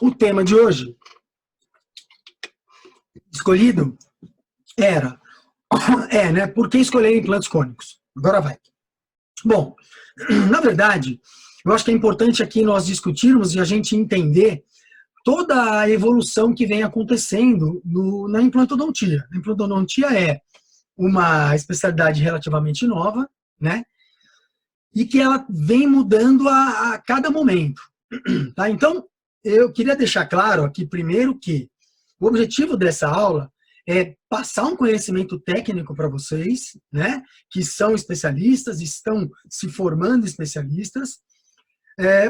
O tema de hoje, escolhido, era, né, por que escolher implantes cônicos? Agora vai. Bom, na verdade, eu acho que é importante aqui nós discutirmos e a gente entender toda a evolução que vem acontecendo na implantodontia. A implantodontia é uma especialidade relativamente nova, né? E que ela vem mudando a cada momento. Tá? Então, eu queria deixar claro aqui primeiro que o objetivo dessa aula é passar um conhecimento técnico para vocês, né, que são especialistas, estão se formando especialistas,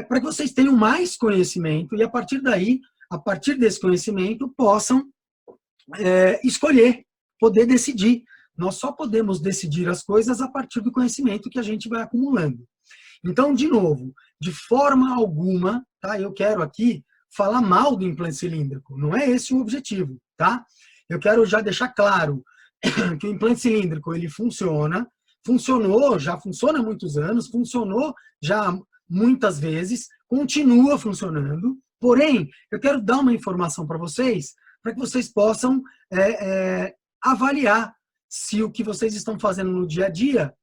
para que vocês tenham mais conhecimento e, a partir daí, a partir desse conhecimento, possam escolher, poder decidir. Nós só podemos decidir as coisas a partir do conhecimento que a gente vai acumulando. Então, de novo, de forma alguma, tá, eu quero aqui falar mal do implante cilíndrico. Não é esse o objetivo, tá? Eu quero já deixar claro que o implante cilíndrico, ele funcionou, já funciona há muitos anos, funcionou já muitas vezes, continua funcionando, porém, eu quero dar uma informação para vocês, para que vocês possam avaliar se o que vocês estão fazendo no dia a dia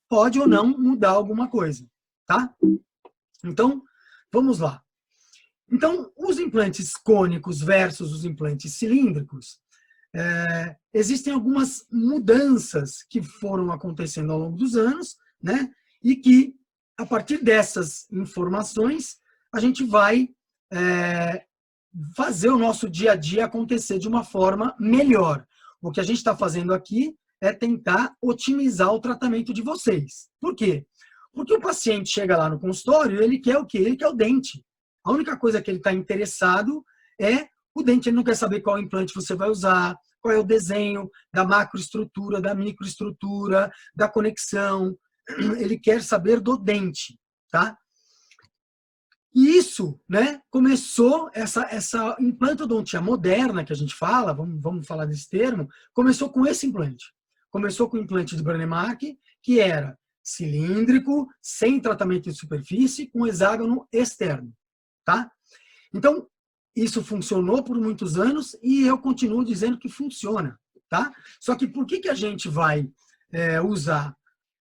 pode ou não mudar alguma coisa, tá? Então, vamos lá. Então, os implantes cônicos versus os implantes cilíndricos, existem algumas mudanças que foram acontecendo ao longo dos anos, né? E que, a partir dessas informações, a gente vai fazer o nosso dia a dia acontecer de uma forma melhor. O que a gente está fazendo aqui é tentar otimizar o tratamento de vocês. Por quê? Porque o paciente chega lá no consultório e ele quer o quê? Ele quer o dente. A única coisa que ele está interessado é o dente. Ele não quer saber qual implante você vai usar, qual é o desenho da macroestrutura, da microestrutura, da conexão. Ele quer saber do dente, tá? E isso, né, começou, essa implantodontia moderna que a gente fala, vamos falar desse termo, começou com esse implante. Começou com o implante de Brånemark, que era cilíndrico, sem tratamento de superfície, com hexágono externo, tá? Então, isso funcionou por muitos anos e eu continuo dizendo que funciona, tá? Só que por que a gente vai usar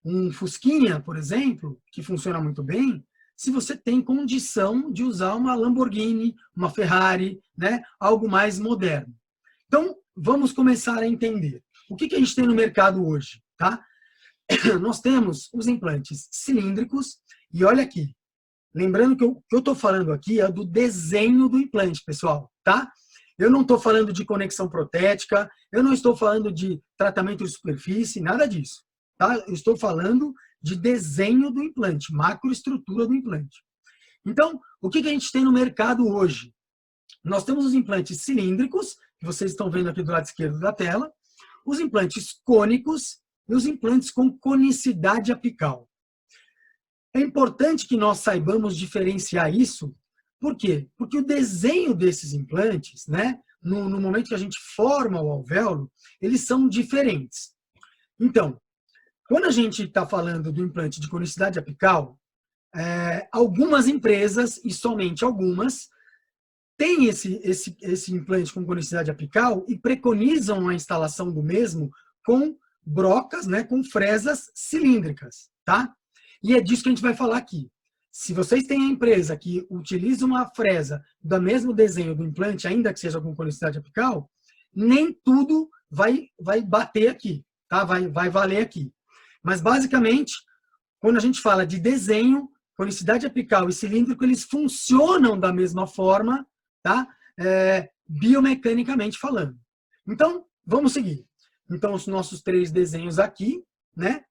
um Fusquinha, por exemplo, que funciona muito bem, se você tem condição de usar uma Lamborghini, uma Ferrari, né, algo mais moderno? Então, vamos começar a entender. O que a gente tem no mercado hoje? Tá? Nós temos os implantes cilíndricos, e olha aqui, lembrando que o que eu estou falando aqui é do desenho do implante, pessoal, tá? Eu não estou falando de conexão protética, eu não estou falando de tratamento de superfície, nada disso, tá? Eu estou falando de desenho do implante, macroestrutura do implante. Então, o que a gente tem no mercado hoje? Nós temos os implantes cilíndricos, que vocês estão vendo aqui do lado esquerdo da tela, os implantes cônicos e os implantes com conicidade apical. É importante que nós saibamos diferenciar isso. Por quê? Porque o desenho desses implantes, né, no momento que a gente forma o alvéolo, eles são diferentes. Então, quando a gente está falando do implante de conicidade apical, algumas empresas, e somente algumas, têm esse implante com conicidade apical e preconizam a instalação do mesmo com brocas, né, com fresas cilíndricas, tá? E é disso que a gente vai falar aqui. Se vocês têm a empresa que utiliza uma fresa do mesmo desenho do implante, ainda que seja com conicidade apical, nem tudo vai bater aqui, tá? Vai valer aqui. Mas, basicamente, quando a gente fala de desenho, conicidade apical e cilíndrico, eles funcionam da mesma forma, tá? Biomecanicamente falando. Então, vamos seguir. Então, os nossos 3 desenhos aqui, né?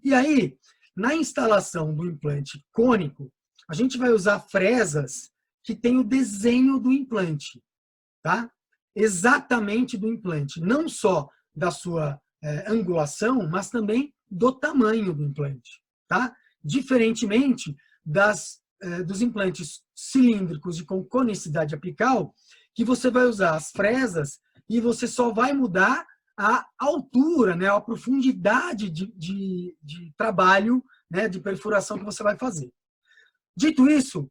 E aí, na instalação do implante cônico, a gente vai usar fresas que tem o desenho do implante, tá? Exatamente do implante. Não só da sua angulação, mas também do tamanho do implante, tá? Diferentemente dos implantes cilíndricos e com conicidade apical, que você vai usar as fresas e você só vai mudar a altura, né, a profundidade de trabalho, né, de perfuração que você vai fazer. Dito isso,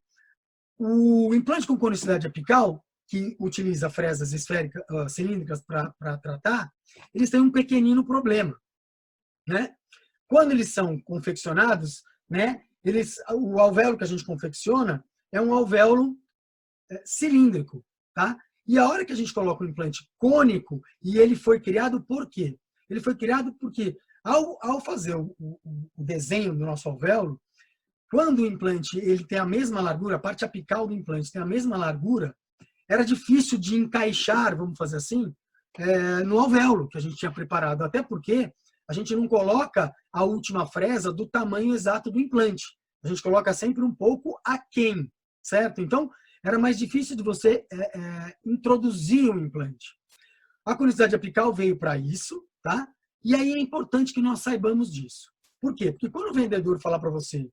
O implante com conicidade apical, que utiliza fresas esféricas, cilíndricas para tratar, eles têm um pequenino problema, né? Quando eles são confeccionados, né, o alvéolo que a gente confecciona é um alvéolo cilíndrico, tá? E a hora que a gente coloca o implante cônico, e ele foi criado por quê? Ele foi criado porque, ao fazer o desenho do nosso alvéolo, quando o implante ele tem a mesma largura, a parte apical do implante tem a mesma largura, era difícil de encaixar, vamos fazer assim, no alvéolo que a gente tinha preparado. Até porque a gente não coloca a última fresa do tamanho exato do implante. A gente coloca sempre um pouco aquém, certo? Então, era mais difícil de você introduzir o implante. A conicidade apical veio para isso, tá? E aí é importante que nós saibamos disso. Por quê? Porque quando o vendedor falar para você,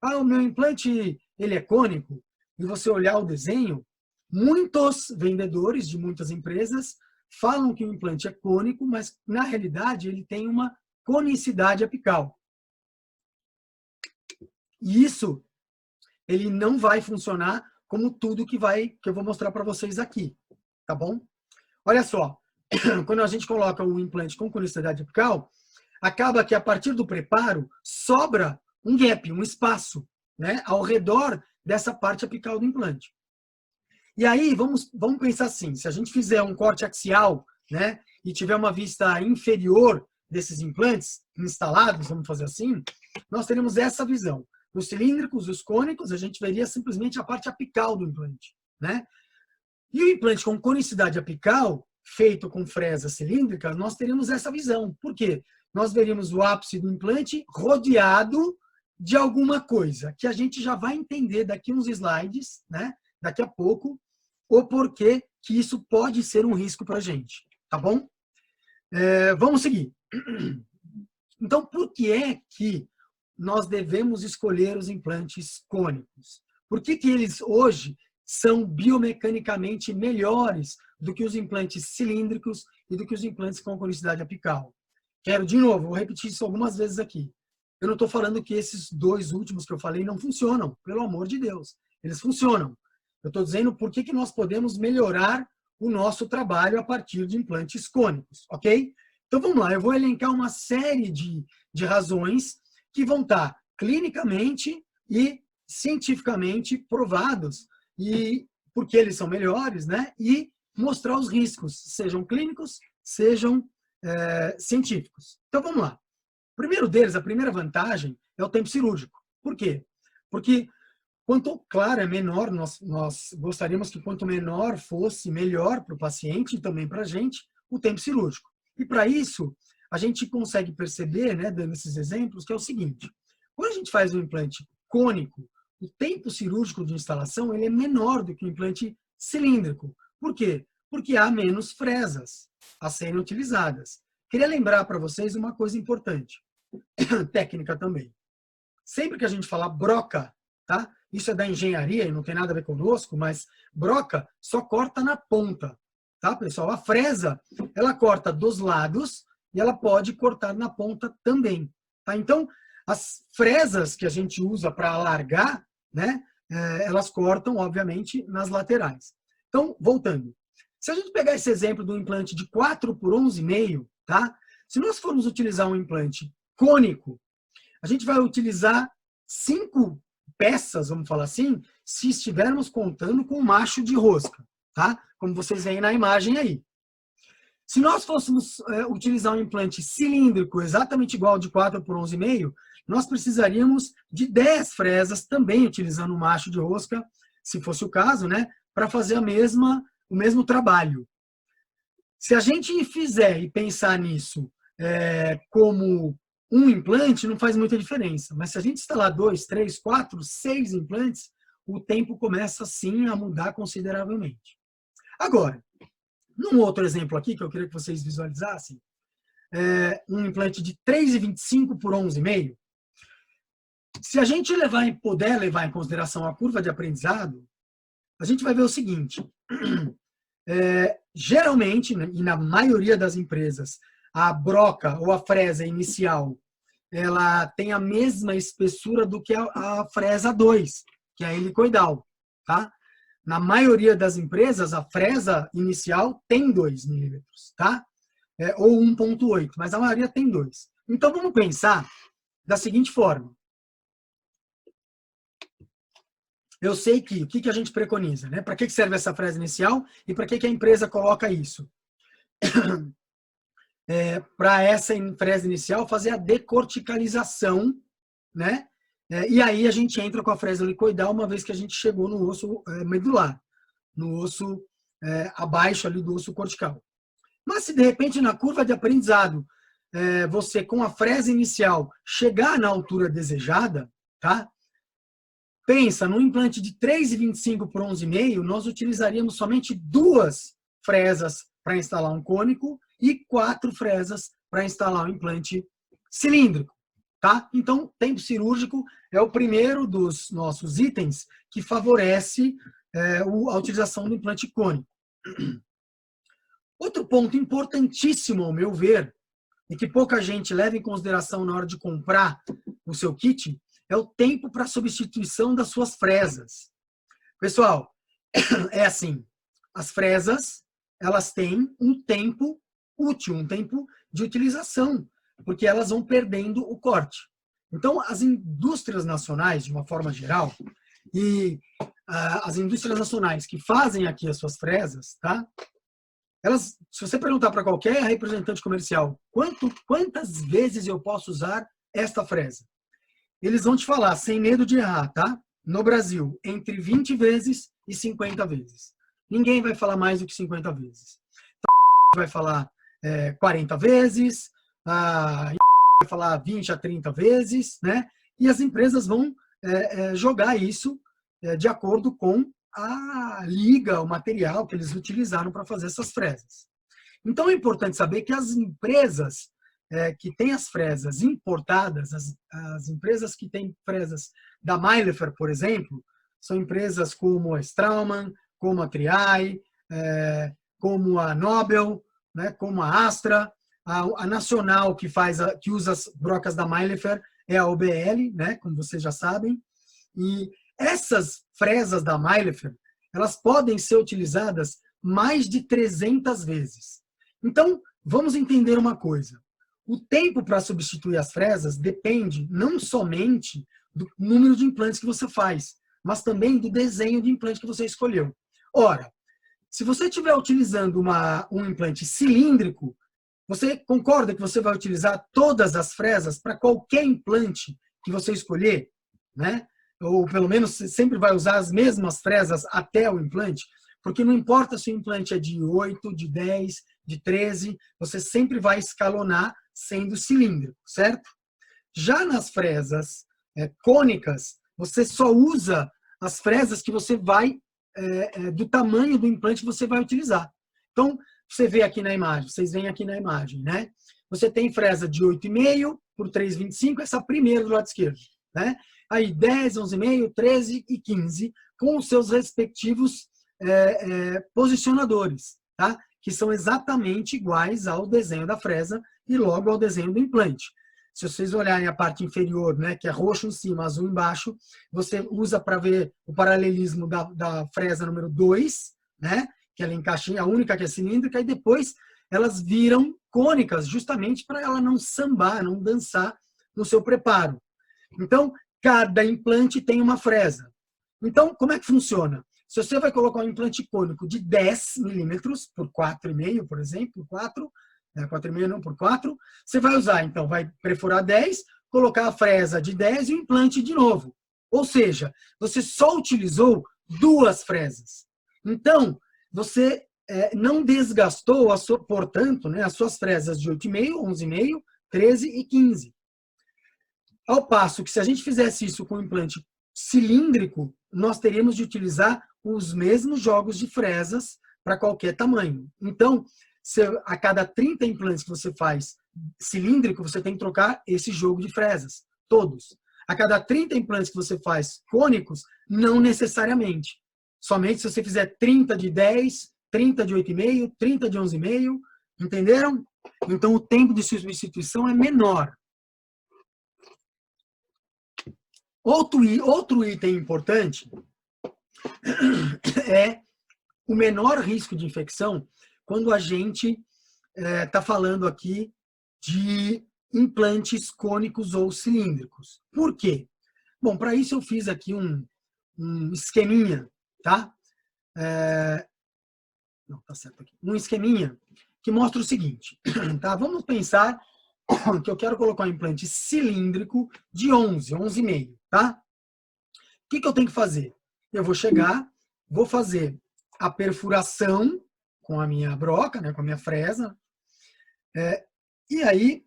o meu implante ele é cônico, e você olhar o desenho, muitos vendedores de muitas empresas falam que o implante é cônico, mas na realidade ele tem uma conicidade apical. E isso ele não vai funcionar como tudo que eu vou mostrar para vocês aqui, tá bom? Olha só, quando a gente coloca o implante com conicidade apical, acaba que a partir do preparo sobra um gap, um espaço, né, ao redor dessa parte apical do implante. E aí, vamos pensar assim, se a gente fizer um corte axial, né, e tiver uma vista inferior desses implantes instalados, vamos fazer assim, nós teremos essa visão. Os cilíndricos, os cônicos, a gente veria simplesmente a parte apical do implante, né? E o implante com conicidade apical, feito com fresa cilíndrica, nós teríamos essa visão. Por quê? Nós veríamos o ápice do implante rodeado de alguma coisa, que a gente já vai entender daqui uns slides, né? Daqui a pouco, o porquê que isso pode ser um risco para a gente, tá bom? Vamos seguir. Então, por que é que nós devemos escolher os implantes cônicos? Por que eles hoje são biomecanicamente melhores do que os implantes cilíndricos e do que os implantes com conicidade apical? Quero, de novo, vou repetir isso algumas vezes aqui. Eu não estou falando que esses dois últimos que eu falei não funcionam, pelo amor de Deus. Eles funcionam. Eu estou dizendo por que nós podemos melhorar o nosso trabalho a partir de implantes cônicos, ok? Então vamos lá, eu vou elencar uma série de razões que vão estar clinicamente e cientificamente provados, e porque eles são melhores, né? E mostrar os riscos, sejam clínicos, sejam científicos. Então vamos lá. O primeiro deles, a primeira vantagem, é o tempo cirúrgico. Por quê? Porque quanto, claro, é menor, nós gostaríamos que quanto menor fosse, melhor para o paciente e também para a gente, o tempo cirúrgico. E para isso, a gente consegue perceber, né, dando esses exemplos, que é o seguinte: quando a gente faz um implante cônico, o tempo cirúrgico de instalação ele é menor do que o implante cilíndrico. Por quê? Porque há menos fresas a serem utilizadas. Queria lembrar para vocês uma coisa importante, técnica também. Sempre que a gente falar broca, tá? Isso é da engenharia e não tem nada a ver conosco, mas broca só corta na ponta, tá, pessoal? A fresa, ela corta dos lados e ela pode cortar na ponta também, tá? Então, as fresas que a gente usa para alargar, né, elas cortam, obviamente, nas laterais. Então, voltando. Se a gente pegar esse exemplo do implante de 4 por 11,5, tá? Se nós formos utilizar um implante cônico, a gente vai utilizar 5 peças, vamos falar assim, se estivermos contando com macho de rosca, tá? Como vocês veem na imagem aí. Se nós fôssemos utilizar um implante cilíndrico exatamente igual de 4 por 11,5, nós precisaríamos de 10 fresas, também utilizando um macho de rosca, se fosse o caso, né, para fazer o mesmo trabalho. Se a gente fizer e pensar nisso como um implante, não faz muita diferença. Mas se a gente instalar 2, 3, 4, 6 implantes, o tempo começa, sim, a mudar consideravelmente. Agora, num outro exemplo aqui, que eu queria que vocês visualizassem, um implante de 3,25 por 11,5, se a gente puder levar em consideração a curva de aprendizado, a gente vai ver o seguinte: geralmente, e na maioria das empresas, a broca ou a fresa inicial, ela tem a mesma espessura do que a fresa 2, que é a helicoidal, tá? Na maioria das empresas, a fresa inicial tem 2 milímetros, tá? Ou 1,8, mas a maioria tem 2. Então, vamos pensar da seguinte forma. Eu sei que o que a gente preconiza, né? Para que serve essa fresa inicial e para que a empresa coloca isso? Para essa fresa inicial fazer a decorticalização, né? E aí a gente entra com a fresa helicoidal uma vez que a gente chegou no osso medular, no osso abaixo ali do osso cortical. Mas se de repente na curva de aprendizado você com a fresa inicial chegar na altura desejada, tá? Pensa, num implante de 3,25 por 11,5, nós utilizaríamos somente 2 fresas para instalar um cônico e 4 fresas para instalar um implante cilíndrico. Tá? Então, tempo cirúrgico é o primeiro dos nossos itens que favorece a utilização do implante cônico. Outro ponto importantíssimo, ao meu ver, e que pouca gente leva em consideração na hora de comprar o seu kit, é o tempo para substituição das suas fresas. Pessoal, é assim, as fresas, elas têm um tempo útil, um tempo de utilização, porque elas vão perdendo o corte. Então, as indústrias nacionais, de uma forma geral, e as indústrias nacionais que fazem aqui as suas fresas, tá? Elas, se você perguntar para qualquer representante comercial quantas vezes eu posso usar esta fresa, eles vão te falar, sem medo de errar, tá? No Brasil, entre 20 vezes e 50 vezes. Ninguém vai falar mais do que 50 vezes. Então, vai falar 40 vezes, vai falar 20 a 30 vezes, né? E as empresas vão jogar isso de acordo com a liga, o material que eles utilizaram para fazer essas fresas. Então, é importante saber que as empresas que têm as fresas importadas, as empresas que têm fresas da Maillefer, por exemplo, são empresas como a Straumann, como a Triai, como a Nobel, né, como a Astra, a Nacional que usa as brocas da Maillefer é a OBL, né, como vocês já sabem, e essas fresas da Maillefer, elas podem ser utilizadas mais de 300 vezes. Então, vamos entender uma coisa. O tempo para substituir as fresas depende não somente do número de implantes que você faz, mas também do desenho de implante que você escolheu. Ora, se você estiver utilizando um implante cilíndrico, você concorda que você vai utilizar todas as fresas para qualquer implante que você escolher, né? Ou pelo menos sempre vai usar as mesmas fresas até o implante, porque não importa se o implante é de 8, de 10, de 13, você sempre vai escalonar sendo cilíndrico, certo? Já nas fresas cônicas, você só usa as fresas que você vai, do tamanho do implante que você vai utilizar. Então, você vê aqui na imagem, vocês veem aqui na imagem, né? Você tem fresa de 8,5 por 3,25, essa primeira do lado esquerdo, né? Aí 10, 11,5, 13 e 15, com os seus respectivos posicionadores, tá? Que são exatamente iguais ao desenho da fresa e logo ao desenho do implante. Se vocês olharem a parte inferior, né, que é roxo em cima, azul embaixo, você usa para ver o paralelismo da fresa número 2, né, que ela encaixa, a única que é cilíndrica, e depois elas viram cônicas, justamente para ela não sambar, não dançar no seu preparo. Então, cada implante tem uma fresa. Então, como é que funciona? Se você vai colocar um implante cônico de 10 milímetros por 4,5, por exemplo, por 4, 4,5 não, por 4, você vai usar, então, vai perfurar 10, colocar a fresa de 10 e o implante de novo. Ou seja, você só utilizou 2 fresas. Então, você não desgastou, portanto, né, as suas fresas de 8,5, 11,5, 13 e 15. Ao passo que, se a gente fizesse isso com um implante cilíndrico, nós teríamos de utilizar os mesmos jogos de fresas para qualquer tamanho. Então, a cada 30 implantes que você faz cilíndrico, você tem que trocar esse jogo de fresas, todos. A cada 30 implantes que você faz cônicos, não necessariamente. Somente se você fizer 30 de 10, 30 de 8,5, 30 de 11,5, entenderam? Então, o tempo de substituição é menor. Outro item importante é o menor risco de infecção quando a gente está falando aqui de implantes cônicos ou cilíndricos. Por quê? Bom, para isso eu fiz aqui um esqueminha, tá? Não, tá certo aqui. Um esqueminha que mostra o seguinte, tá? Vamos pensar que eu quero colocar um implante cilíndrico de 11,5, tá? O que eu tenho que fazer? Eu vou chegar, vou fazer a perfuração com a minha broca, né, com a minha fresa, e aí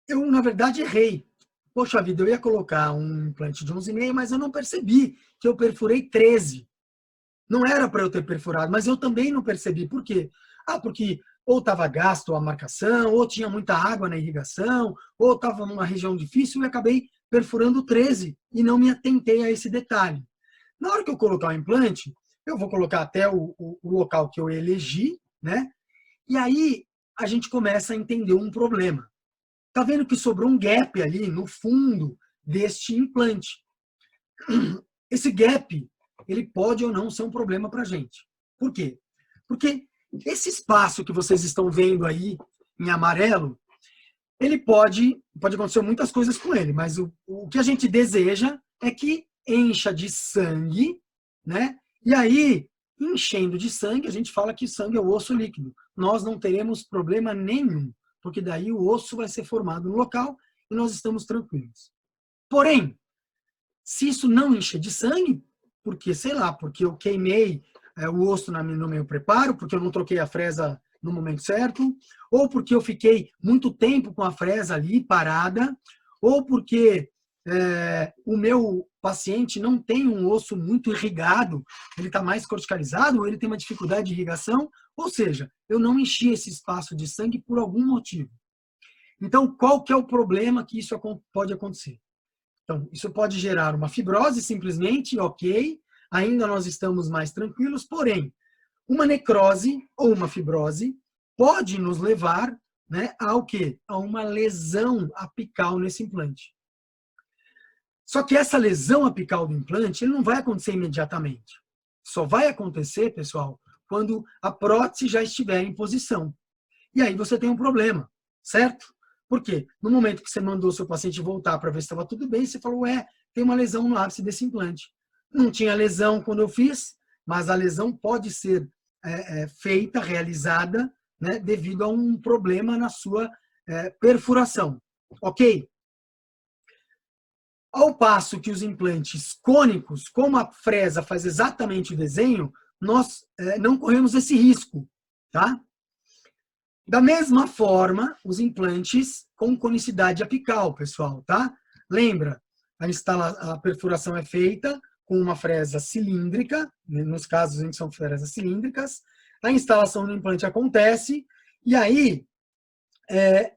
eu, na verdade, errei. Poxa vida, eu ia colocar um implante de 11,5, mas eu não percebi que eu perfurei 13. Não era para eu ter perfurado, mas eu também não percebi. Por quê? Porque ou estava gasto a marcação, ou tinha muita água na irrigação, ou estava numa região difícil e acabei perfurando 13 e não me atentei a esse detalhe. Na hora que eu colocar o implante, eu vou colocar até o local que eu elegi, né? E aí a gente começa a entender um problema. Tá vendo que sobrou um gap ali no fundo deste implante. Esse gap, ele pode ou não ser um problema para a gente. Por quê? Porque esse espaço que vocês estão vendo aí em amarelo, ele pode acontecer muitas coisas com ele, mas o que a gente deseja é que encha de sangue, né? E aí, enchendo de sangue, a gente fala que sangue é o osso líquido. Nós não teremos problema nenhum, porque daí o osso vai ser formado no local e nós estamos tranquilos. Porém, se isso não encher de sangue, porque, sei lá, porque eu queimei o osso no meu preparo, porque eu não troquei a fresa no momento certo, ou porque eu fiquei muito tempo com a fresa ali parada, ou porque o meu paciente não tem um osso muito irrigado, ele está mais corticalizado, ou ele tem uma dificuldade de irrigação, ou seja, eu não enchi esse espaço de sangue por algum motivo. Então, qual que é o problema que isso pode acontecer? Então, isso pode gerar uma fibrose simplesmente, ok, ainda nós estamos mais tranquilos, porém, uma necrose ou uma fibrose pode nos levar, né, ao quê? A uma lesão apical nesse implante. Só que essa lesão apical do implante ele não vai acontecer imediatamente. Só vai acontecer, pessoal, quando a prótese já estiver em posição. E aí você tem um problema, certo? Por quê? No momento que você mandou seu paciente voltar para ver se estava tudo bem, você falou, tem uma lesão no ápice desse implante. Não tinha lesão quando eu fiz, mas a lesão pode ser feita, realizada, né, devido a um problema na sua perfuração. Ok? Ao passo que os implantes cônicos, como a fresa faz exatamente o desenho, nós não corremos esse risco, tá? Da mesma forma, os implantes com conicidade apical, pessoal, tá? Lembra, a perfuração é feita com uma fresa cilíndrica, nos casos em que são fresas cilíndricas, a instalação do implante acontece, e aí,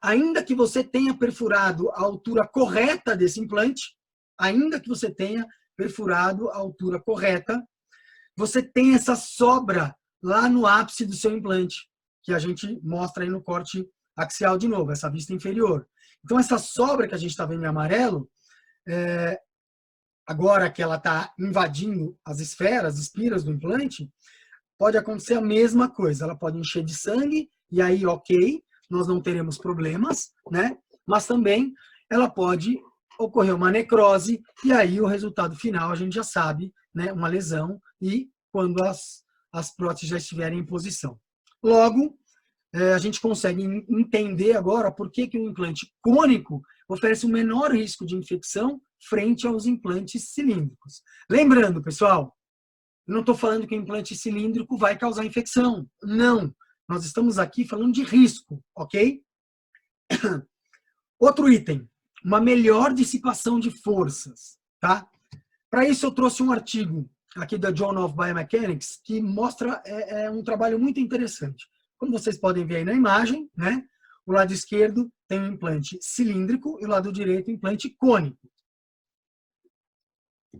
ainda que você tenha perfurado a altura correta desse implante, ainda que você tenha perfurado a altura correta, você tem essa sobra lá no ápice do seu implante, que a gente mostra aí no corte axial de novo, essa vista inferior. Então, essa sobra que a gente está vendo em amarelo, agora que ela está invadindo as esferas, espiras do implante, pode acontecer a mesma coisa. Ela pode encher de sangue, e aí, ok, nós não teremos problemas, né? Mas também ela pode ocorrer uma necrose, e aí o resultado final a gente já sabe, né? Uma lesão, e quando as próteses já estiverem em posição. Logo, a gente consegue entender agora por que o implante cônico oferece um menor risco de infecção frente aos implantes cilíndricos. Lembrando, pessoal, eu não estou falando que o implante cilíndrico vai causar infecção. Não. Nós estamos aqui falando de risco, ok? Outro item, uma melhor dissipação de forças, tá? Para isso eu trouxe um artigo aqui da Journal of Biomechanics que mostra um trabalho muito interessante. Como vocês podem ver aí na imagem, né? O lado esquerdo tem um implante cilíndrico e o lado direito um implante cônico.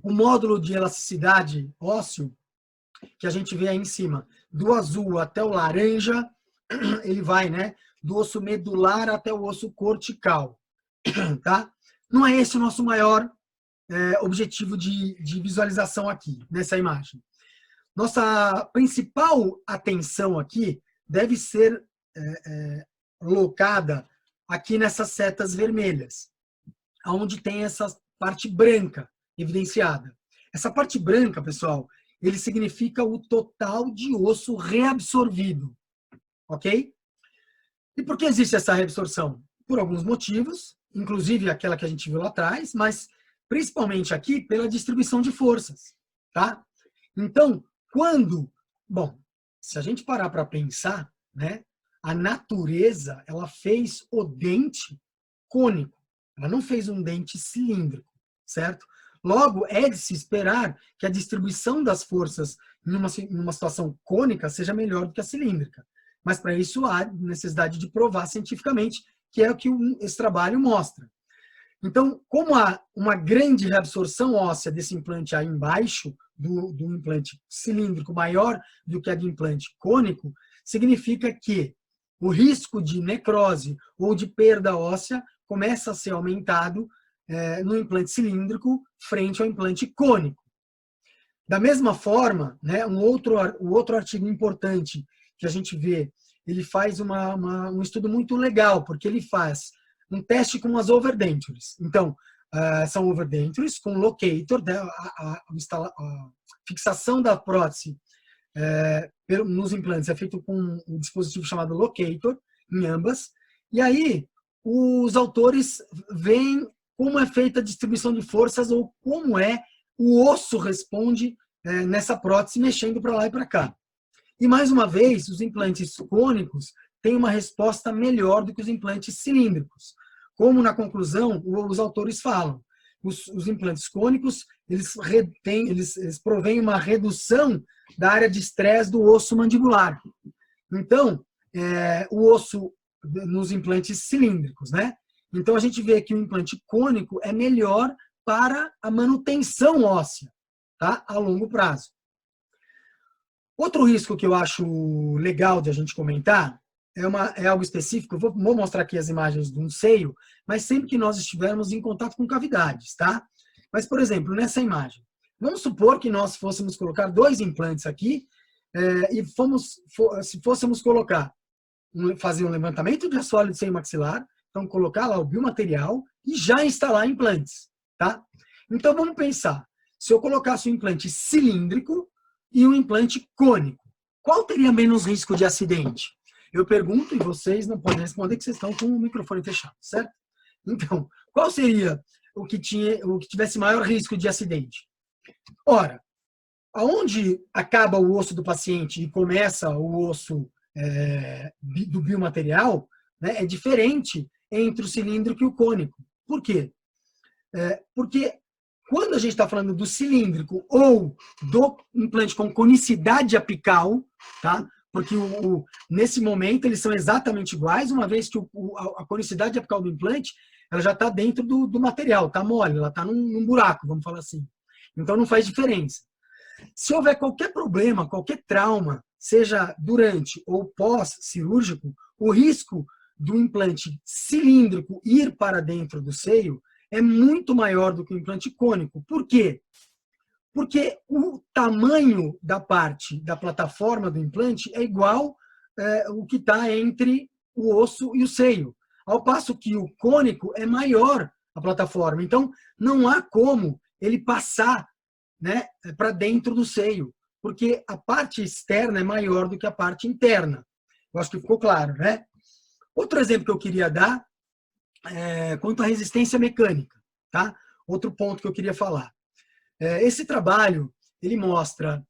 O módulo de elasticidade ósseo que a gente vê aí em cima, do azul até o laranja, ele vai, né, do osso medular até o osso cortical, tá? Não é esse o nosso maior objetivo de visualização aqui, nessa imagem. Nossa principal atenção aqui deve ser locada aqui nessas setas vermelhas, onde tem essa parte branca evidenciada. Essa parte branca, pessoal, ele significa o total de osso reabsorvido, ok? E por que existe essa reabsorção? Por alguns motivos, inclusive aquela que a gente viu lá atrás, mas principalmente aqui pela distribuição de forças, tá? Então, se a gente parar para pensar, né, a natureza, ela fez o dente cônico, ela não fez um dente cilíndrico, certo? Logo, é de se esperar que a distribuição das forças numa situação cônica seja melhor do que a cilíndrica. Mas para isso há necessidade de provar cientificamente, que é o que esse trabalho mostra. Então, como há uma grande reabsorção óssea desse implante aí embaixo, do implante cilíndrico maior do que a do implante cônico, significa que o risco de necrose ou de perda óssea começa a ser aumentado no implante cilíndrico frente ao implante cônico. Da mesma forma, né, um outro artigo importante que a gente vê, ele faz um estudo muito legal, porque ele faz um teste com as overdentures. Então, são overdentures com locator, né, a fixação da prótese nos implantes é feito com um dispositivo chamado locator, em ambas, e aí os autores veem como é feita a distribuição de forças ou como o osso responde nessa prótese, mexendo para lá e para cá. E, mais uma vez, os implantes cônicos têm uma resposta melhor do que os implantes cilíndricos. Como, na conclusão, os autores falam, os implantes cônicos, eles provêm uma redução da área de estresse do osso mandibular. Então, o osso nos implantes cilíndricos, né? Então, a gente vê que o implante cônico é melhor para a manutenção óssea, tá? A longo prazo. Outro risco que eu acho legal de a gente comentar é algo específico. Eu vou mostrar aqui as imagens de um seio, mas sempre que nós estivermos em contato com cavidades, tá? Mas, por exemplo, nessa imagem, vamos supor que nós fôssemos colocar 2 implantes aqui e se fôssemos fazer um levantamento de assoalho de seio maxilar, então colocar lá o biomaterial e já instalar implantes, tá? Então, vamos pensar, se eu colocasse um implante cilíndrico e um implante cônico, qual teria menos risco de acidente? Eu pergunto e vocês não podem responder que vocês estão com o microfone fechado, certo? Então, qual seria o que tivesse maior risco de acidente? Ora, aonde acaba o osso do paciente e começa o osso do biomaterial, né, é diferente entre o cilíndrico e o cônico. Por quê? Porque quando a gente está falando do cilíndrico ou do implante com conicidade apical, tá? Porque nesse momento eles são exatamente iguais, uma vez que a conicidade apical do implante ela já está dentro do material, está mole, ela está num buraco, vamos falar assim. Então não faz diferença. Se houver qualquer problema, qualquer trauma, seja durante ou pós-cirúrgico, o risco do implante cilíndrico ir para dentro do seio é muito maior do que o implante cônico. Por quê? Porque o tamanho da parte da plataforma do implante é igual o que está entre o osso e o seio. Ao passo que o cônico é maior a plataforma. Então, não há como ele passar, né, para dentro do seio, porque a parte externa é maior do que a parte interna. Eu acho que ficou claro, né? Outro exemplo que eu queria dar quanto à resistência mecânica, tá? Outro ponto que eu queria falar. Esse trabalho, ele mostra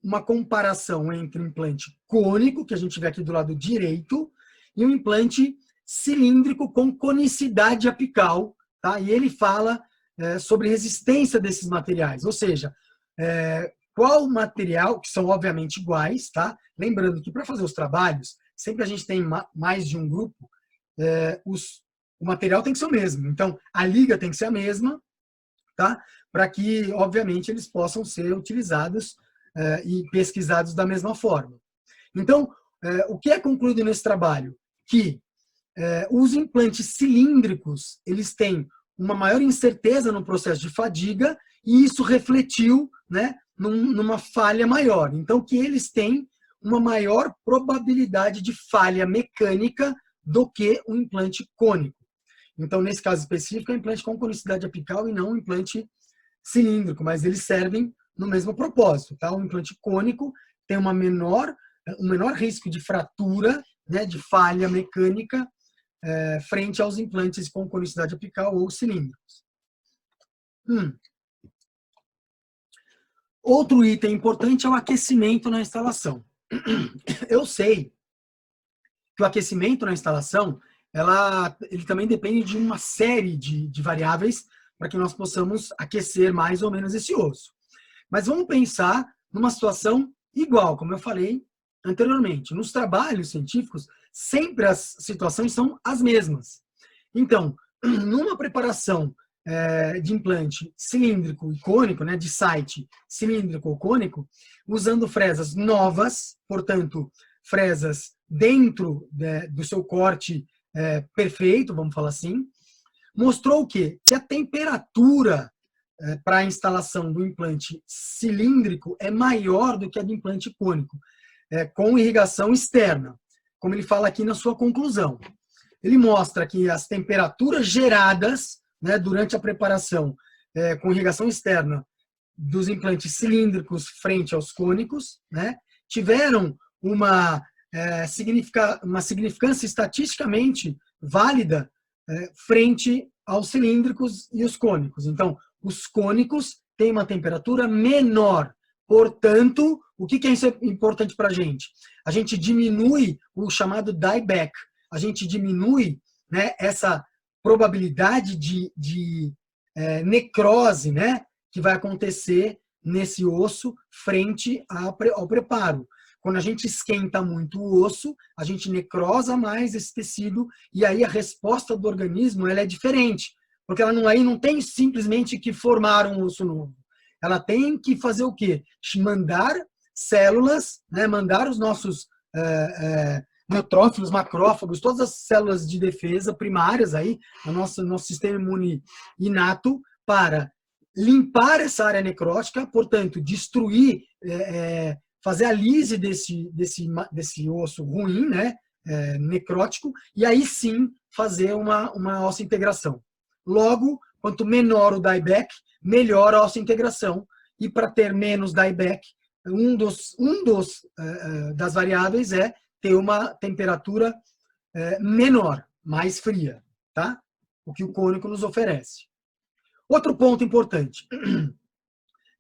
uma comparação entre o implante cônico, que a gente vê aqui do lado direito, e um implante cilíndrico com conicidade apical, tá? E ele fala sobre resistência desses materiais, ou seja, qual material, que são obviamente iguais, tá? Lembrando que para fazer os trabalhos, sempre a gente tem mais de um grupo, o material tem que ser o mesmo. Então, a liga tem que ser a mesma, tá? Para que, obviamente, eles possam ser utilizados e pesquisados da mesma forma. Então, o que é concluído nesse trabalho? Que os implantes cilíndricos, eles têm uma maior incerteza no processo de fadiga, e isso refletiu, né, numa falha maior. Então, que eles têm uma maior probabilidade de falha mecânica do que o implante cônico. Então, nesse caso específico, é um implante com conicidade apical e não um implante cilíndrico, mas eles servem no mesmo propósito. Tá? O implante cônico tem um menor risco de fratura, né, de falha mecânica, frente aos implantes com conicidade apical ou cilíndricos. Outro item importante é o aquecimento na instalação. Eu sei que o aquecimento na instalação, ele também depende de uma série de variáveis para que nós possamos aquecer mais ou menos esse osso. Mas vamos pensar numa situação igual, como eu falei anteriormente. Nos trabalhos científicos, sempre as situações são as mesmas. Então, numa preparação de implante cilíndrico e cônico, né, de site cilíndrico ou cônico, usando fresas novas, portanto, fresas dentro do seu corte perfeito, vamos falar assim, mostrou o quê? Que a temperatura para a instalação do implante cilíndrico é maior do que a do implante cônico, com irrigação externa, como ele fala aqui na sua conclusão. Ele mostra que as temperaturas geradas, né, durante a preparação com irrigação externa dos implantes cilíndricos frente aos cônicos, né, tiveram uma significância estatisticamente válida frente aos cilíndricos e os cônicos. Então, os cônicos têm uma temperatura menor. Portanto, o que é importante para a gente? A gente diminui o chamado dieback. A gente diminui, né, essa probabilidade de necrose, né, que vai acontecer nesse osso frente ao preparo. Quando a gente esquenta muito o osso, a gente necrosa mais esse tecido e aí a resposta do organismo ela é diferente, porque ela não tem simplesmente que formar um osso novo. Ela tem que fazer o quê? Mandar células, né, mandar os nossos neutrófilos, macrófagos, todas as células de defesa primárias aí, no nosso sistema imune inato, para limpar essa área necrótica, portanto, destruir, fazer a lise desse osso ruim, né, necrótico, e aí sim fazer uma osseointegração. Logo, quanto menor o dieback, melhor a osseointegração, e para ter menos dieback, das variáveis é ter uma temperatura menor, mais fria, tá? O que o cônico nos oferece. Outro ponto importante,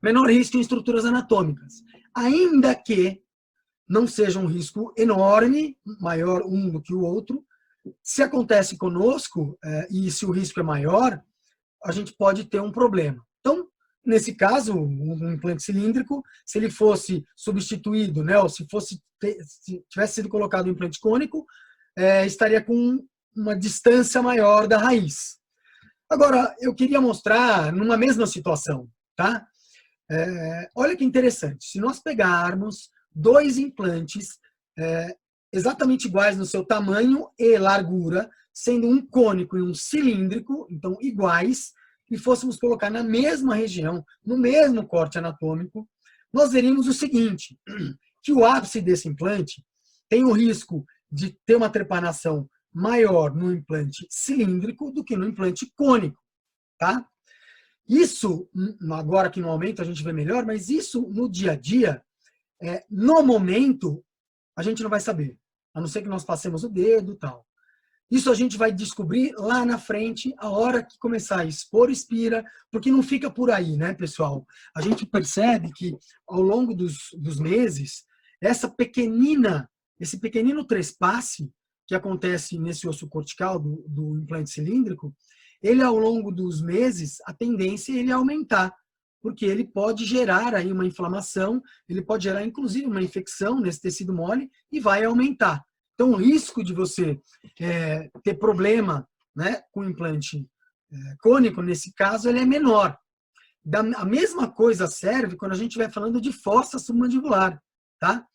menor risco em estruturas anatômicas. Ainda que não seja um risco enorme, maior um do que o outro, se acontece conosco, e se o risco é maior, a gente pode ter um problema. Então, nesse caso, um implante cilíndrico, se ele fosse substituído, né, ou se tivesse sido colocado um implante cônico, estaria com uma distância maior da raiz. Agora, eu queria mostrar numa mesma situação, tá? Olha que interessante. Se nós pegarmos dois implantes exatamente iguais no seu tamanho e largura, sendo um cônico e um cilíndrico, então iguais, e fôssemos colocar na mesma região, no mesmo corte anatômico, nós veríamos o seguinte, que o ápice desse implante tem o risco de ter uma trepanação maior no implante cilíndrico do que no implante cônico, tá? Isso, agora que no aumento a gente vê melhor, mas isso no dia a dia, no momento, a gente não vai saber, a não ser que nós passemos o dedo e tal. Isso a gente vai descobrir lá na frente, a hora que começar a expor, expira, porque não fica por aí, né, pessoal? A gente percebe que, ao longo dos meses, esse pequenino trespasse que acontece nesse osso cortical do implante cilíndrico, ele, ao longo dos meses, a tendência é ele aumentar, porque ele pode gerar aí uma inflamação, ele pode gerar, inclusive, uma infecção nesse tecido mole e vai aumentar. Então, o risco de você ter problema, né, com o implante cônico, nesse caso, ele é menor. A mesma coisa serve quando a gente estiver falando de fossa submandibular, tá?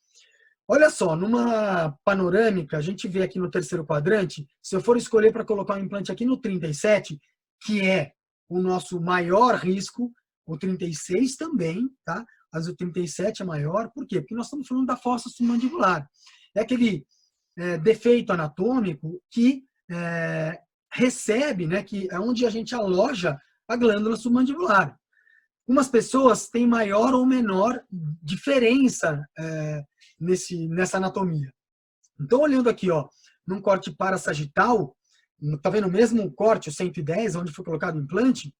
Olha só, numa panorâmica, a gente vê aqui no terceiro quadrante, se eu for escolher para colocar um implante aqui no 37, que é o nosso maior risco, o 36 também, tá? às vezes o 37 é maior. Por quê? Porque nós estamos falando da fossa submandibular. É aquele defeito anatômico que recebe, né, que é onde a gente aloja a glândula submandibular. Umas pessoas têm maior ou menor diferença nessa anatomia. Então, olhando aqui, ó, num corte parassagital, tá vendo o mesmo corte, o 110, onde foi colocado o implante?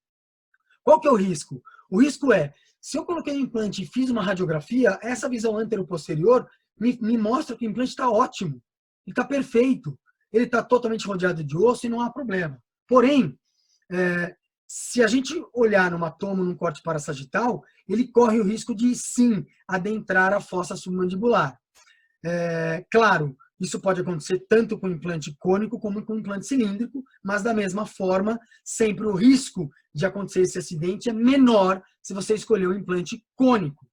Qual que é o risco? O risco é, se eu coloquei o implante e fiz uma radiografia, essa visão anteroposterior me mostra que o implante está ótimo, ele está perfeito, ele está totalmente rodeado de osso e não há problema. Porém, se a gente olhar numa toma, num corte parassagital, ele corre o risco de, sim, adentrar a fossa submandibular. Claro, isso pode acontecer tanto com implante cônico como com implante cilíndrico, mas da mesma forma, sempre o risco de acontecer esse acidente é menor se você escolher o implante cônico.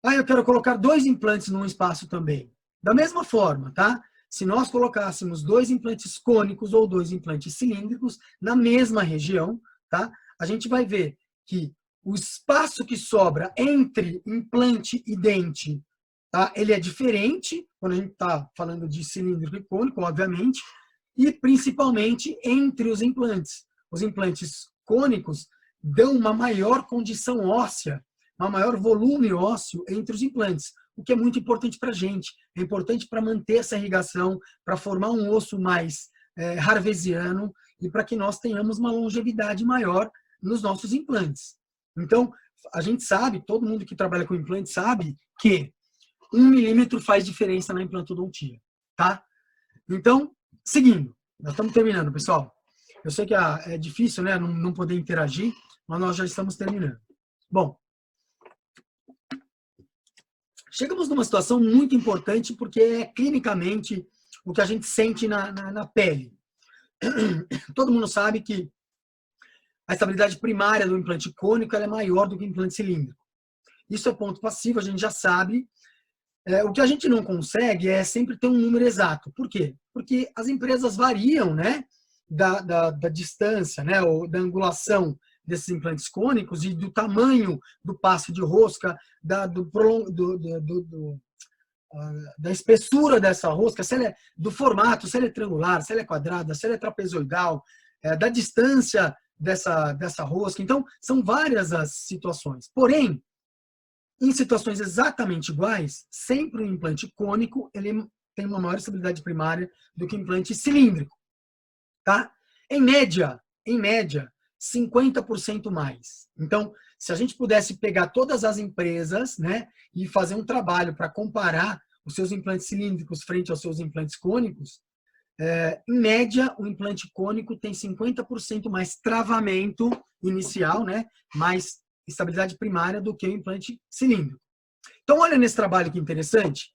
Aí eu quero colocar 2 implantes num espaço também. Da mesma forma, tá? Se nós colocássemos 2 implantes cônicos ou 2 implantes cilíndricos na mesma região, tá? A gente vai ver que o espaço que sobra entre implante e dente, tá? Ele é diferente quando a gente está falando de cilíndrico e cônico, obviamente, e principalmente entre os implantes. Os implantes cônicos dão uma maior condição óssea, um maior volume ósseo entre os implantes, o que é muito importante para a gente. É importante para manter essa irrigação, para formar um osso mais harvesiano e para que nós tenhamos uma longevidade maior nos nossos implantes. Então, a gente sabe, todo mundo que trabalha com implante sabe que 1 milímetro faz diferença na implantodontia, tá? Então, seguindo, nós estamos terminando, pessoal. Eu sei que é difícil, né, não poder interagir, mas nós já estamos terminando. Bom, chegamos numa situação muito importante porque é clinicamente o que a gente sente na pele. Todo mundo sabe que a estabilidade primária do implante cônico ela é maior do que o implante cilíndrico. Isso é ponto passivo, a gente já sabe. O que a gente não consegue é sempre ter um número exato. Por quê? Porque as empresas variam, né, da distância, né, ou da angulação desses implantes cônicos e do tamanho do passo de rosca, da espessura dessa rosca, se ela do formato, se ela é triangular, se ela é quadrada, se ela é trapezoidal, da distância dessa rosca. Então, são várias as situações. Porém, em situações exatamente iguais, sempre o implante cônico ele tem uma maior estabilidade primária do que o implante cilíndrico. Tá? Em média, 50% mais. Então, se a gente pudesse pegar todas as empresas, né, e fazer um trabalho para comparar os seus implantes cilíndricos frente aos seus implantes cônicos, em média, o implante cônico tem 50% mais travamento inicial, né, mais estabilidade primária do que o implante cilíndrico. Então, olha nesse trabalho que interessante,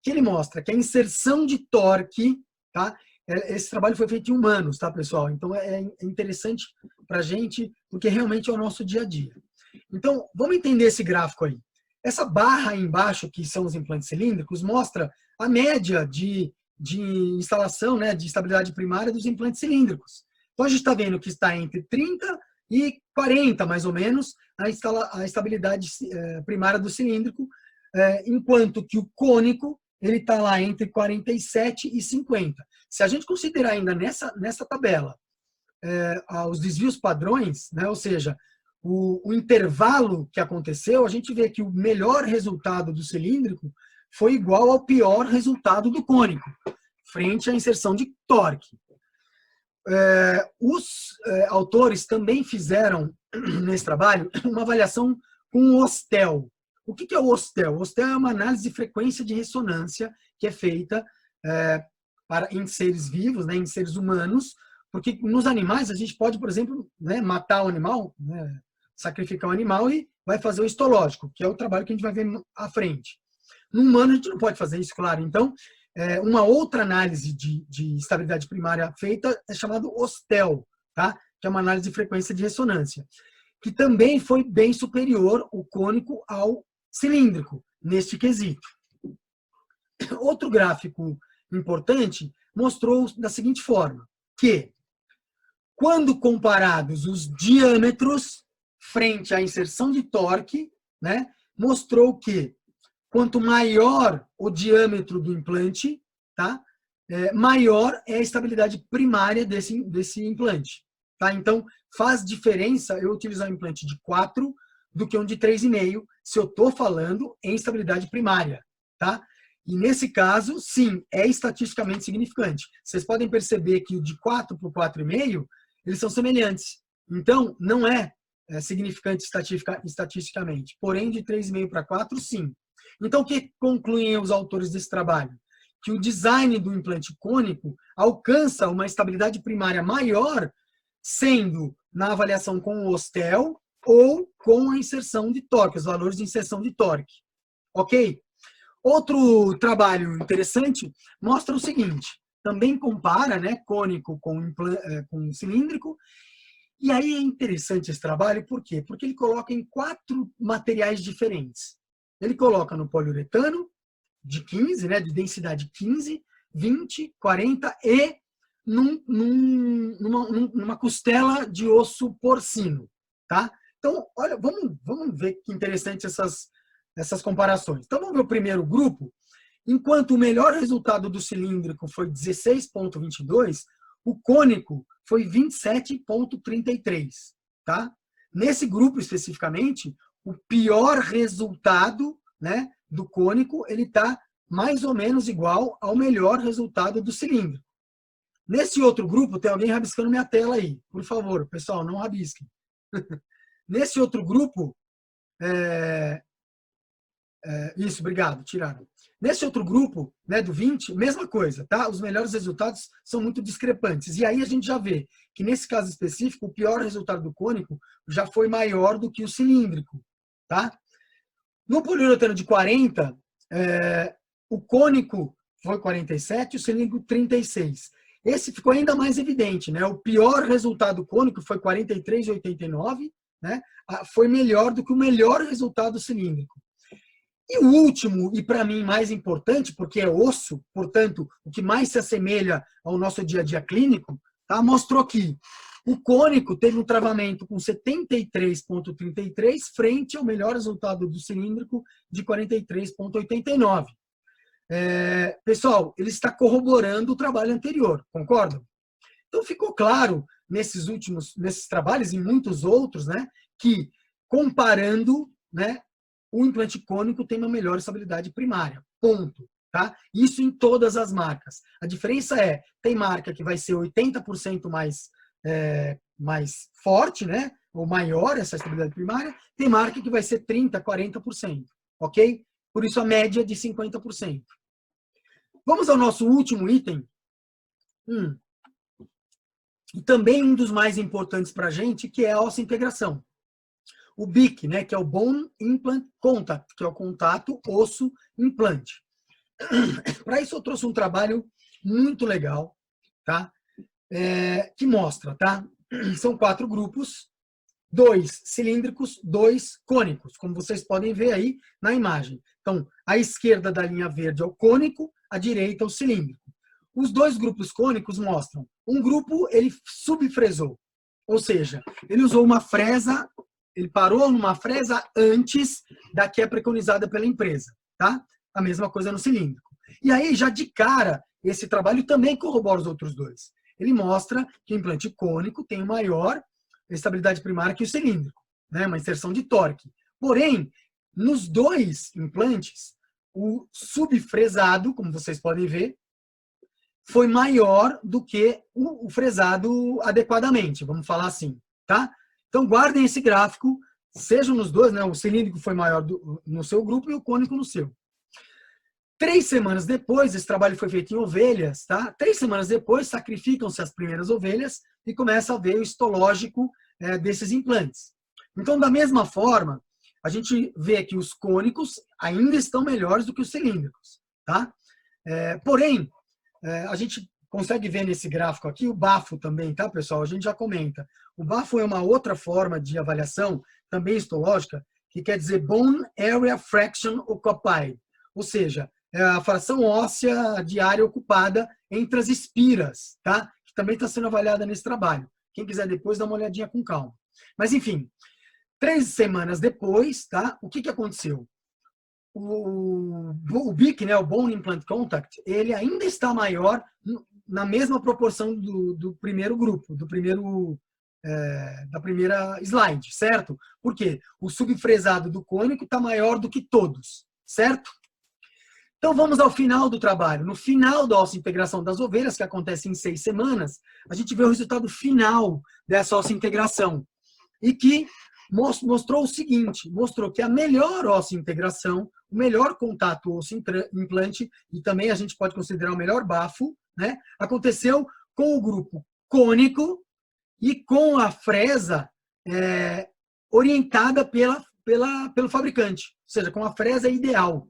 que ele mostra que a inserção de torque, tá? Esse trabalho foi feito em humanos, tá, pessoal? Então, é interessante para a gente, porque realmente é o nosso dia a dia. Então, vamos entender esse gráfico aí. Essa barra aí embaixo, que são os implantes cilíndricos, mostra a média de instalação, né, de estabilidade primária dos implantes cilíndricos. Então, a gente está vendo que está entre 30 e 40, mais ou menos, a estabilidade primária do cilíndrico, enquanto que o cônico ele está lá entre 47 e 50. Se a gente considerar ainda nessa tabela os desvios padrões, né, ou seja, o intervalo que aconteceu, a gente vê que o melhor resultado do cilíndrico foi igual ao pior resultado do cônico, frente à inserção de torque. Os autores também fizeram, nesse trabalho, uma avaliação com o OSTEL. O que é o OSTEL? O OSTEL é uma análise de frequência de ressonância que é feita em seres vivos, né, em seres humanos, porque nos animais a gente pode, por exemplo, né, matar o animal, né, sacrificar o animal e vai fazer o histológico, que é o trabalho que a gente vai ver à frente. No humano a gente não pode fazer isso, claro. Então, uma outra análise de estabilidade primária feita é chamado OSTEL, tá? Que é uma análise de frequência de ressonância, que também foi bem superior o cônico ao cilíndrico, neste quesito. Outro gráfico importante mostrou da seguinte forma, que quando comparados os diâmetros, frente à inserção de torque, né, mostrou que quanto maior o diâmetro do implante, tá, maior é a estabilidade primária desse implante. Tá? Então, faz diferença eu utilizar um implante de 4 do que um de 3,5, se eu estou falando em estabilidade primária. Tá? E nesse caso, sim, é estatisticamente significante. Vocês podem perceber que o de 4 para o 4,5, eles são semelhantes. Então, não é significante estatisticamente. Porém, de 3,5 para 4, sim. Então, o que concluem os autores desse trabalho? Que o design do implante cônico alcança uma estabilidade primária maior, sendo na avaliação com o Ostel ou com a inserção de torque, os valores de inserção de torque. Ok? Outro trabalho interessante mostra o seguinte, também compara, né, cônico com cilíndrico, e aí é interessante esse trabalho, por quê? Porque ele coloca em 4 materiais diferentes. Ele coloca no poliuretano, de 15, né, de densidade 15, 20, 40 e numa costela de osso porcino. Tá? Então, olha, vamos ver que interessante essas comparações. Então, vamos ver o primeiro grupo. Enquanto o melhor resultado do cilíndrico foi 16,22, o cônico foi 27,33. Tá? Nesse grupo, especificamente, o pior resultado, né, do cônico, ele está mais ou menos igual ao melhor resultado do cilíndrico. Nesse outro grupo, tem alguém rabiscando minha tela aí. Por favor, pessoal, não rabisquem. Nesse outro grupo, isso, obrigado, tiraram. Nesse outro grupo, né, do 20, mesma coisa, tá? Os melhores resultados são muito discrepantes. E aí a gente já vê que, nesse caso específico, o pior resultado do cônico já foi maior do que o cilíndrico, tá? No poliuretano de 40, o cônico foi 47, o cilíndrico 36. Esse ficou ainda mais evidente, né? O pior resultado cônico foi 43,89, né? Foi melhor do que o melhor resultado cilíndrico. E o último, e para mim mais importante, porque é osso, portanto, o que mais se assemelha ao nosso dia a dia clínico, tá? Mostrou que o cônico teve um travamento com 73,33 frente ao melhor resultado do cilíndrico de 43,89. Pessoal, ele está corroborando o trabalho anterior, concordam? Então ficou claro nesses trabalhos e muitos outros, né, que comparando, né, o implante cônico tem uma melhor estabilidade primária, ponto. Tá? Isso em todas as marcas. A diferença tem marca que vai ser 80% mais forte, né, ou maior essa estabilidade primária, tem marca que vai ser 30%, 40%, ok? Por isso a média de 50%. Vamos ao nosso último item. E também um dos mais importantes para a gente, que é a osseointegração. O BIC, né, que é o Bone Implant Contact, que é o contato osso-implante. Para isso eu trouxe um trabalho muito legal, tá? Que mostra, tá? São 4 grupos, 2 cilíndricos, 2 cônicos, como vocês podem ver aí na imagem. Então, a esquerda da linha verde é o cônico, a direita é o cilíndrico. Os 2 grupos cônicos mostram, um grupo ele subfresou, ou seja, ele usou uma fresa, ele parou numa fresa antes da que é preconizada pela empresa, tá? A mesma coisa no cilíndrico. E aí, já de cara, esse trabalho também corrobora os outros 2. Ele mostra que o implante cônico tem maior estabilidade primária que o cilíndrico, né? Uma inserção de torque. Porém, nos 2 implantes, o subfresado, como vocês podem ver, foi maior do que o fresado adequadamente, vamos falar assim, tá? Então, guardem esse gráfico, seja nos 2, né? O cilíndrico foi maior no seu grupo e o cônico no seu. 3 semanas depois, esse trabalho foi feito em ovelhas, tá? 3 semanas depois, sacrificam-se as primeiras ovelhas e começa a ver o histológico desses implantes. Então, da mesma forma, a gente vê que os cônicos ainda estão melhores do que os cilíndricos, tá? Porém, a gente consegue ver nesse gráfico aqui o BAFO também, tá, pessoal? A gente já comenta. O BAFO é uma outra forma de avaliação, também histológica, que quer dizer Bone Area Fraction Occupied, ou seja, é a fração óssea de área ocupada entre as espiras, tá? Que também está sendo avaliada nesse trabalho. Quem quiser depois dá uma olhadinha com calma. Mas, enfim, 3 semanas depois, tá? O que aconteceu? O BIC, né, o Bone Implant Contact, ele ainda está maior na mesma proporção do primeiro grupo, da primeira slide, certo? Por quê? O subfresado do cônico está maior do que todos, certo? Então vamos ao final do trabalho. No final da osso-integração das ovelhas, que acontece em 6 semanas, a gente vê o resultado final dessa osso-integração. E que mostrou o seguinte, mostrou que a melhor osso-integração, o melhor contato osso-implante, e também a gente pode considerar o melhor bafo, né, aconteceu com o grupo cônico e com a fresa orientada pelo fabricante, ou seja, com a fresa ideal.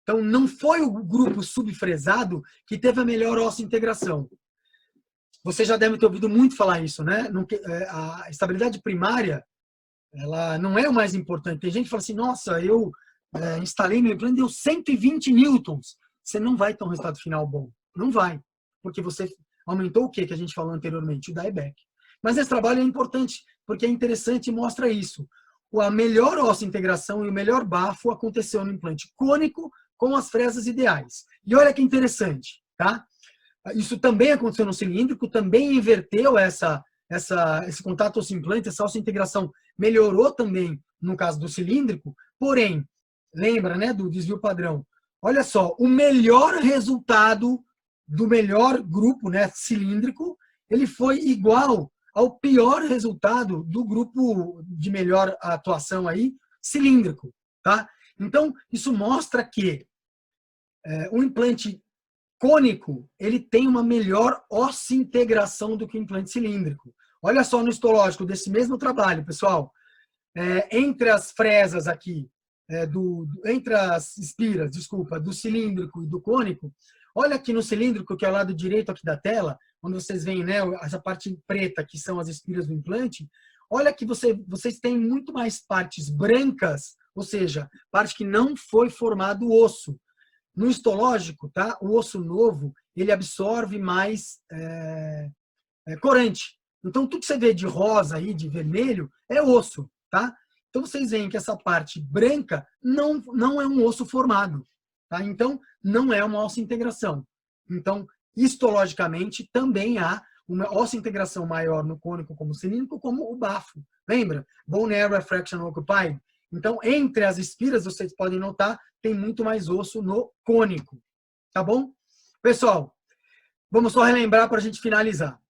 Então, não foi o grupo subfresado que teve a melhor osso-integração. Você já deve ter ouvido muito falar isso, né? A estabilidade primária, ela não é o mais importante. Tem gente que fala assim, nossa, eu instalei meu implante, deu 120 newtons. Você não vai ter um resultado final bom. Não vai. Porque você aumentou o que a gente falou anteriormente? O dieback. Mas esse trabalho é importante, porque é interessante e mostra isso. A melhor osso-integração e o melhor bafo aconteceu no implante cônico com as fresas ideais. E olha que interessante, tá? Isso também aconteceu no cilíndrico, também inverteu esse contato osso-implante, essa osso-integração melhorou também no caso do cilíndrico, porém, lembra, né, do desvio padrão. Olha só, o melhor resultado do melhor grupo, né, cilíndrico, ele foi igual ao pior resultado do grupo de melhor atuação aí, cilíndrico, tá? Então, isso mostra que o implante cônico, ele tem uma melhor osso-integração do que o implante cilíndrico. Olha só no histológico desse mesmo trabalho, pessoal. Entre as fresas aqui, entre as espiras, desculpa, do cilíndrico e do cônico, olha aqui no cilíndrico, que é o lado direito aqui da tela, onde vocês veem, né, essa parte preta, que são as espiras do implante, olha que vocês têm muito mais partes brancas, ou seja, parte que não foi formado osso. No histológico, tá? O osso novo, ele absorve mais corante. Então, tudo que você vê de rosa aí, de vermelho, é osso, tá? Então, vocês veem que essa parte branca não é um osso formado, tá? Então, não é uma osso-integração. Então, histologicamente, também há uma osso-integração maior no cônico como cilíndrico, como o bafo. Lembra? Bone area fraction occupied. Então, entre as espiras, vocês podem notar, tem muito mais osso no cônico. Tá bom? Pessoal, vamos só relembrar para a gente finalizar.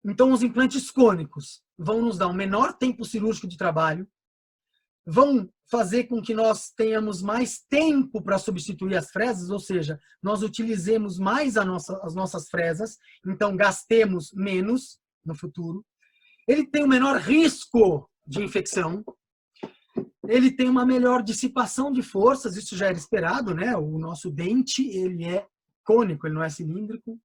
Então, os implantes cônicos vão nos dar um menor tempo cirúrgico de trabalho, vão fazer com que nós tenhamos mais tempo para substituir as fresas, ou seja, nós utilizemos mais as nossas fresas, então gastemos menos no futuro. Ele tem um menor risco de infecção, ele tem uma melhor dissipação de forças, isso já era esperado, né? O nosso dente, ele é cônico, ele não é cilíndrico.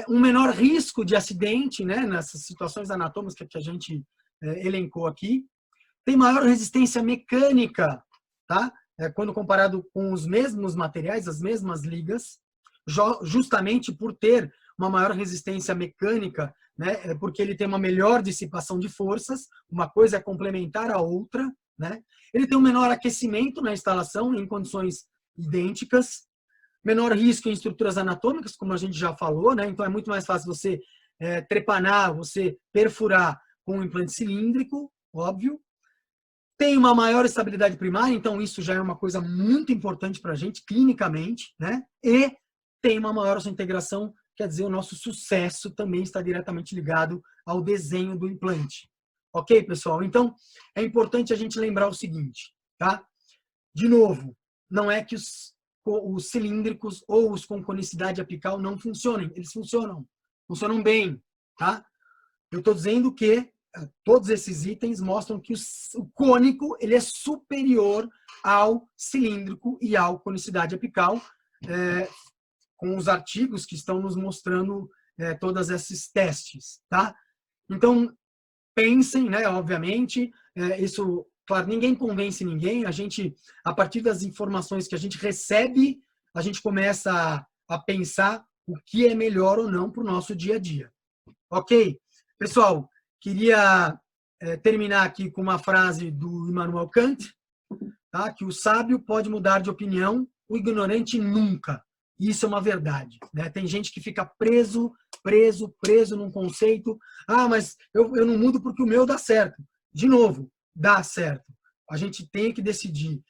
Um menor risco de acidente, né? Nessas situações anatômicas que a gente elencou aqui. Tem maior resistência mecânica, tá? Quando comparado com os mesmos materiais, as mesmas ligas, justamente por ter uma maior resistência mecânica, né? Porque ele tem uma melhor dissipação de forças, uma coisa é complementar a outra, né? Ele tem um menor aquecimento na instalação em condições idênticas, menor risco em estruturas anatômicas, como a gente já falou, né? Então é muito mais fácil você trepanar, você perfurar com um implante cilíndrico, óbvio. Tem uma maior estabilidade primária, então isso já é uma coisa muito importante para a gente, clinicamente, né? E tem uma maior integração, quer dizer, o nosso sucesso também está diretamente ligado ao desenho do implante. Ok, pessoal? Então, é importante a gente lembrar o seguinte, tá? De novo, não é que os cilíndricos ou os com conicidade apical não funcionem, eles funcionam bem, tá? Eu estou dizendo que todos esses itens mostram que o cônico ele é superior ao cilíndrico e ao conicidade apical, com os artigos que estão nos mostrando todos esses testes, tá? Então, pensem, né, obviamente, isso, claro, ninguém convence ninguém, a gente, a partir das informações que a gente recebe, a gente começa a pensar o que é melhor ou não para o nosso dia a dia. Ok? Pessoal, queria terminar aqui com uma frase do Immanuel Kant, tá? Que o sábio pode mudar de opinião, o ignorante nunca. Isso é uma verdade, né? Tem gente que fica preso num conceito. Ah, mas eu não mudo porque o meu dá certo. De novo, dá certo. A gente tem que decidir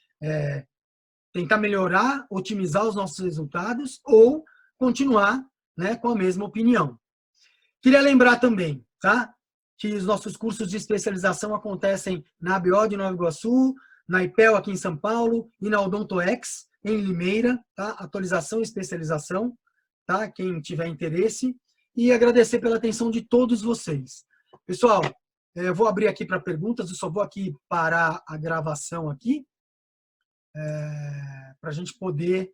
tentar melhorar, otimizar os nossos resultados ou continuar, né, com a mesma opinião. Queria lembrar também, tá, que os nossos cursos de especialização acontecem na ABO de Nova Iguaçu, na IPEL aqui em São Paulo e na OdontoX em Limeira, tá? Atualização e especialização, tá? Quem tiver interesse. E agradecer pela atenção de todos vocês. Pessoal, eu vou abrir aqui para perguntas, eu só vou aqui parar a gravação aqui, para a gente poder